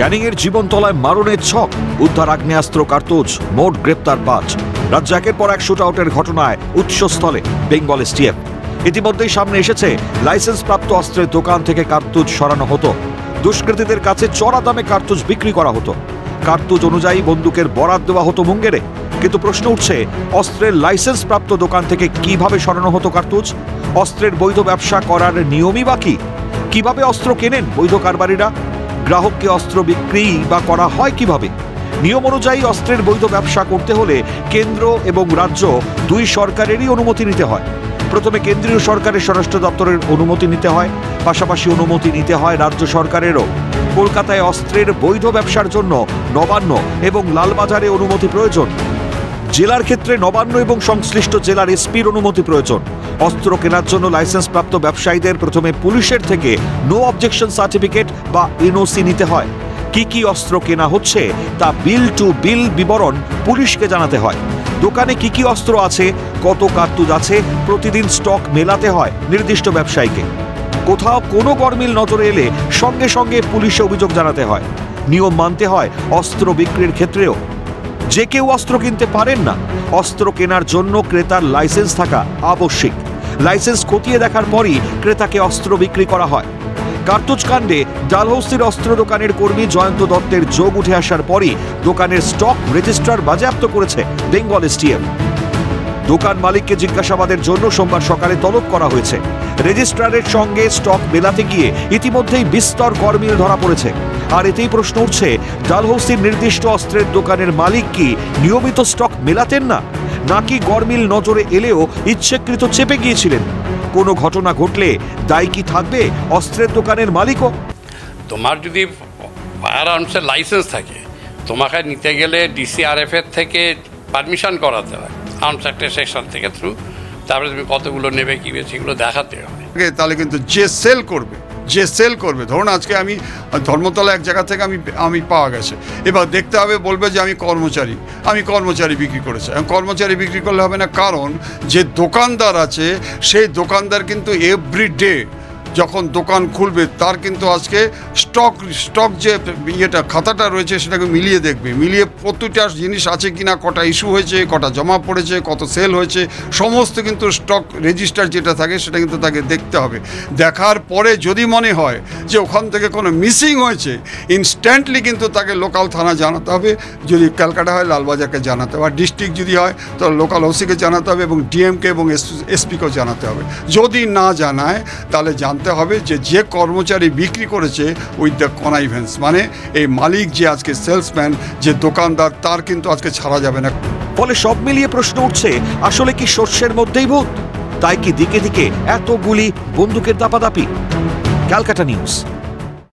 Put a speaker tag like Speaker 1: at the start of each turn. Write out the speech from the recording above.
Speaker 1: ক্যানিংয়ের জীবনতলায় মারণের ছক, উদ্ধার আগ্নেয়াস্ত্র কার্তুজ, মোট গ্রেপ্তার 5। রাজ্যে একের পর এক শুটআউটের ঘটনায় উৎসস্থলে বেঙ্গল এসটিএফ। ইতিমধ্যেই সামনে এসেছে লাইসেন্সপ্রাপ্ত অস্ত্রের দোকান থেকে কার্তুজ সরানো হতো। দুষ্কৃতীদের কাছে চড়া দামে কার্তুজ বিক্রি করা হতো। কার্তুজ অনুযায়ী বন্দুকের বরাত দেওয়া হতো মুঙ্গেরে। কিন্তু প্রশ্ন উঠছে, অস্ত্রের লাইসেন্সপ্রাপ্ত দোকান থেকে কিভাবে সরানো হতো কার্তুজ? অস্ত্রের বৈধ ব্যবসা করার নিয়মই বা কি? কিভাবে অস্ত্র কেনেন বৈধ কারবারিরা? গ্রাহককে অস্ত্র বিক্রি বা করা হয় কিভাবে? নিয়ম অনুযায়ী অস্ত্রের বৈধ ব্যবসা করতে হলে কেন্দ্র এবং রাজ্য দুই সরকারেরই অনুমতি নিতে হয়। প্রথমে কেন্দ্রীয় সরকারের স্বরাষ্ট্র দপ্তরের অনুমতি নিতে হয়, পাশাপাশি অনুমতি নিতে হয় রাজ্য সরকারেরও। কলকাতায় অস্ত্রের বৈধ ব্যবসার জন্য নবান্ন এবং লালবাজারে অনুমতি প্রয়োজন। জেলার ক্ষেত্রে নবান্ন এবং সংশ্লিষ্ট জেলার এসপির অনুমতি প্রয়োজন। অস্ত্র কেনার জন্য লাইসেন্সপ্রাপ্ত ব্যবসায়ীদের প্রথমে পুলিশের থেকে নো অবজেকশন সার্টিফিকেট বা এনওসি নিতে হয়। কি কি অস্ত্র কেনা হচ্ছে তা বিল টু বিল বিবরণ পুলিশকে জানাতে হয়। দোকানে কি কি অস্ত্র আছে, কত কার্তুজ আছে, প্রতিদিন স্টক মেলাতে হয় নির্দিষ্ট ব্যবসায়ীকে। কোথাও কোনো গরমিল নজরে এলে সঙ্গে সঙ্গে পুলিশে অভিযোগ জানাতে হয়। নিয়ম মানতে হয় অস্ত্র বিক্রির ক্ষেত্রেও। যে কেউ অস্ত্র কিনতে পারেন না। অস্ত্র কেনার জন্য ক্রেতার লাইসেন্স থাকা আবশ্যিক। লাইসেন্স খতিয়ে দেখার পরই ক্রেতাকে অস্ত্র বিক্রি করা হয়। কার্তুজ কাণ্ডে ডালহৌসির অস্ত্র দোকানের কর্মী জয়ন্ত দত্তের যোগ উঠে আসার পরই দোকানের স্টক রেজিস্ট্রার বাজেয়াপ্ত করেছে বেঙ্গল এসটিএফ। দোকান মালিককে জিজ্ঞাসাবাদের জন্য সোমবার সকালে তলব করা হয়েছে। রেজিস্ট্রারের সঙ্গে স্টক মেলাতে গিয়ে ইতিমধ্যেই বিস্তর গরমিল ধরা পড়েছে। আর এতেই প্রশ্ন উঠছে, ডালহৌসির নির্দিষ্ট অস্ত্রের দোকানের মালিক কি নিয়মিত স্টক মেলাতেন না, নাকি গরমিল নজরে এলেও ইচ্ছাকৃত চেপে গিয়েছিলেন? কোনো ঘটনা ঘটলে দায় কি থাকবে অস্ত্রের দোকানের মালিকও?
Speaker 2: তোমার যদি ফায়ার আর্মসের লাইসেন্স থাকে, তোমাকে নিতে গেলে ডিসিআরএফ এর থেকে পারমিশন করাতে হয়, আর্মস অ্যাক্টের সেকশন থেকে থ্রু। তারপরে তুমি কতগুলো নেবে কি সেগুলো দেখাতে হবে।
Speaker 3: তাহলে কিন্তু যে সেল করবে ধরুন আজকে আমি ধর্মতলা এক জায়গা থেকে আমি পাওয়া গেছে, এবার দেখতে হবে, বলবে যে আমি কর্মচারী বিক্রি করেছি। কর্মচারী বিক্রি করলে হবে না, কারণ যে দোকানদার আছে সেই দোকানদার কিন্তু এভরিডে যখন দোকান খুলবে তার কিন্তু আজকে স্টক যে খাতাটা রয়েছে সেটাকে মিলিয়ে দেখবে, মিলিয়ে প্রতিটা জিনিস আছে কিনা, কটা ইস্যু হয়েছে, কটা জমা পড়েছে, কত সেল হয়েছে, সমস্ত কিন্তু স্টক রেজিস্টার যেটা থাকে সেটা কিন্তু তাকে দেখতে হবে। দেখার পরে যদি মনে হয় যে ওখান থেকে কোনো মিসিং হয়েছে, ইনস্ট্যান্টলি কিন্তু তাকে লোকাল থানা জানাতে হবে। যদি ক্যালকাটা হয় লালবাজারকে জানাতে হবে, আর ডিস্ট্রিক্ট যদি হয় তো লোকাল ওসিকে জানাতে হবে এবং ডিএমকে এবং এসপিকেও জানাতে হবে। যদি না জানায় তাহলে হবে যে কর্মচারী বিক্রি করেছে উইথ দ্য কনাইভেন্স, মানে এই মালিক যে আজকে সেলসম্যান, যে দোকানদার, তার কিন্তু আজকে ছাড়া যাবে না।
Speaker 1: ফলে সব মিলিয়ে প্রশ্ন উঠছে, আসলে কি শস্যের মধ্যেই ভূত? তাই কি দিকে দিকে এত গুলি, বন্দুকের দাপাদাপি? ক্যালকাটা নিউজ।